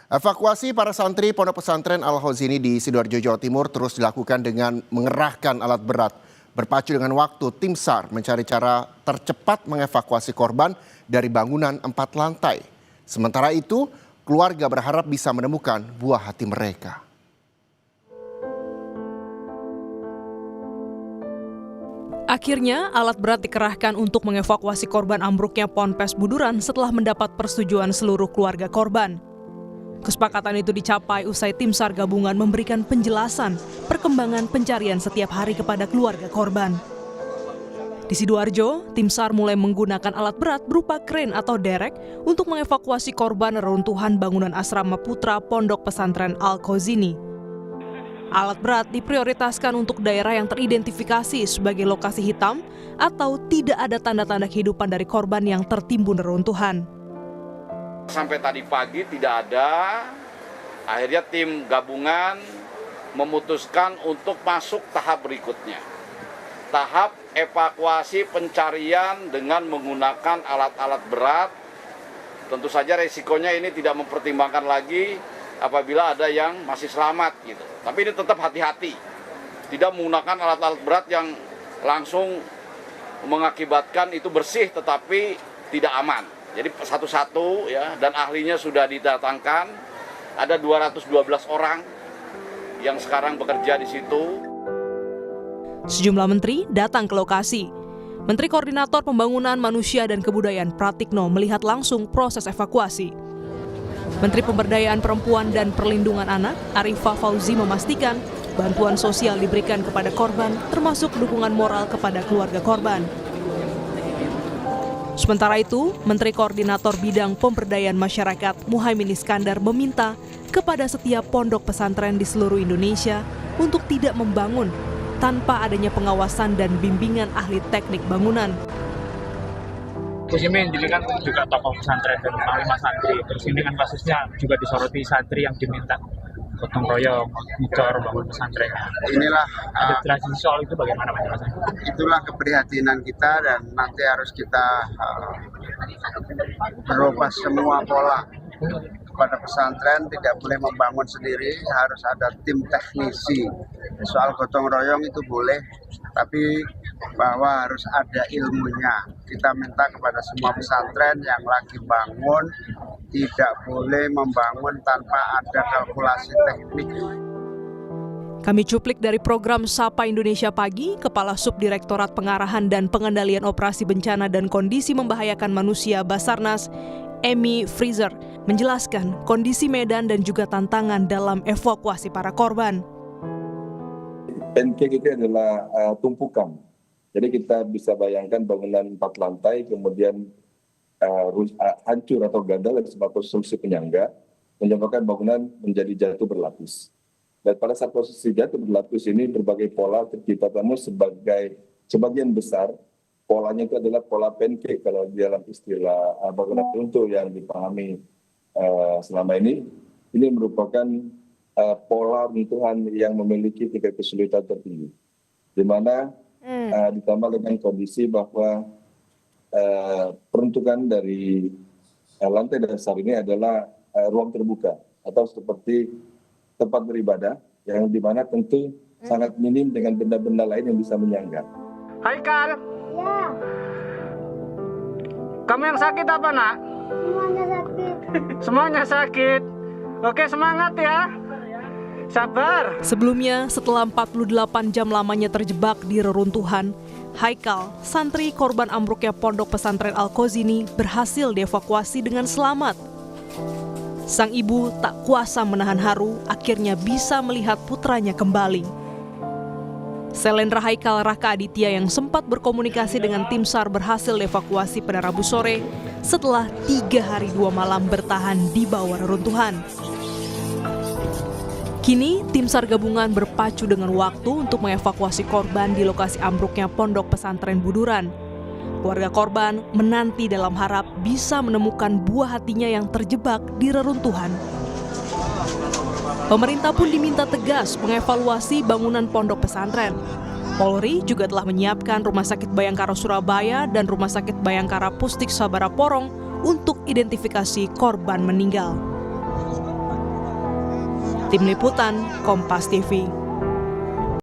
Evakuasi para santri Pondok Pesantren Al-Khozini di Sidoarjo, Jawa Timur terus dilakukan dengan mengerahkan alat berat. Berpacu dengan waktu, tim SAR mencari cara tercepat mengevakuasi korban dari bangunan 4 lantai. Sementara itu, keluarga berharap bisa menemukan buah hati mereka. Akhirnya, alat berat dikerahkan untuk mengevakuasi korban ambruknya Ponpes Buduran setelah mendapat persetujuan seluruh keluarga korban. Kesepakatan itu dicapai usai tim SAR gabungan memberikan penjelasan perkembangan pencarian setiap hari kepada keluarga korban. Di Sidoarjo, tim SAR mulai menggunakan alat berat berupa kren atau derek untuk mengevakuasi korban reruntuhan bangunan asrama putra Pondok Pesantren Al-Khozini. Alat berat diprioritaskan untuk daerah yang teridentifikasi sebagai lokasi hitam atau tidak ada tanda-tanda kehidupan dari korban yang tertimbun reruntuhan. Sampai tadi pagi tidak ada, akhirnya tim gabungan memutuskan untuk masuk tahap berikutnya. Tahap evakuasi pencarian dengan menggunakan alat-alat berat. Tentu saja resikonya ini tidak mempertimbangkan lagi apabila ada yang masih selamat gitu. Tapi ini tetap hati-hati, tidak menggunakan alat-alat berat yang langsung mengakibatkan itu bersih tetapi tidak aman. Jadi satu-satu ya, dan ahlinya sudah didatangkan, ada 212 orang yang sekarang bekerja di situ. Sejumlah menteri datang ke lokasi. Menteri Koordinator Pembangunan Manusia dan Kebudayaan Pratikno melihat langsung proses evakuasi. Menteri Pemberdayaan Perempuan dan Perlindungan Anak, Arifah Fauzi memastikan bantuan sosial diberikan kepada korban, termasuk dukungan moral kepada keluarga korban. Sementara itu, Menteri Koordinator Bidang Pemberdayaan Masyarakat Muhaimin Iskandar meminta kepada setiap pondok pesantren di seluruh Indonesia untuk tidak membangun tanpa adanya pengawasan dan bimbingan ahli teknik bangunan. Terus ini kan juga tokoh pesantren dan panglima santri. Terus ini kan kasusnya juga disoroti santri yang diminta gotong royong, ngecor bangun pesantrennya. Inilah ada jelasin soal itu bagaimana Mas? Itulah keprihatinan kita dan nanti harus kita merubah semua pola. Kepada pesantren tidak boleh membangun sendiri, harus ada tim teknisi. Soal gotong royong itu boleh, tapi bahwa harus ada ilmunya. Kita minta kepada semua pesantren yang lagi bangun tidak boleh membangun tanpa ada kalkulasi teknik. Kami cuplik dari program Sapa Indonesia Pagi, Kepala Subdirektorat Pengarahan dan Pengendalian Operasi Bencana dan Kondisi Membahayakan Manusia Basarnas, Emi Freezer, menjelaskan kondisi medan dan juga tantangan dalam evakuasi para korban. Pancake itu adalah tumpukan. Jadi kita bisa bayangkan bangunan 4 lantai, kemudian hancur atau gagal sebab konstruksi penyangga, menyebabkan bangunan menjadi jatuh berlapis. Dan pada saat posisi jatuh berlapis ini berbagai pola tercipta, namun sebagian besar polanya itu adalah pola pancake kalau di dalam istilah bangunan runtuh yang dipahami selama ini merupakan pola runtuhan yang memiliki tingkat kesulitan tertinggi, di mana ditambah dengan kondisi bahwa peruntukan dari lantai dasar ini adalah ruang terbuka atau seperti tempat beribadah yang dimana tentu sangat minim dengan benda-benda lain yang bisa menyangga. Haikal. Ya. Kamu yang sakit apa, Nak? Semuanya sakit. Semuanya sakit. Oke, semangat ya. Sabar. Sebelumnya, setelah 48 jam lamanya terjebak di reruntuhan, Haikal, santri korban ambruknya Pondok Pesantren Al-Khozini, berhasil dievakuasi dengan selamat. Sang ibu tak kuasa menahan haru, akhirnya bisa melihat putranya kembali. Selendra Haikal Raka Aditya yang sempat berkomunikasi dengan tim SAR berhasil dievakuasi pada Rabu sore setelah 3 hari 2 malam bertahan di bawah reruntuhan. Kini, tim SAR gabungan berpacu dengan waktu untuk mengevakuasi korban di lokasi ambruknya Pondok Pesantren Buduran. Keluarga korban menanti dalam harap bisa menemukan buah hatinya yang terjebak di reruntuhan. Pemerintah pun diminta tegas mengevaluasi bangunan pondok pesantren. Polri juga telah menyiapkan Rumah Sakit Bayangkara Surabaya dan Rumah Sakit Bayangkara Pustik Sabara Porong untuk identifikasi korban meninggal. Tim Liputan, Kompas TV.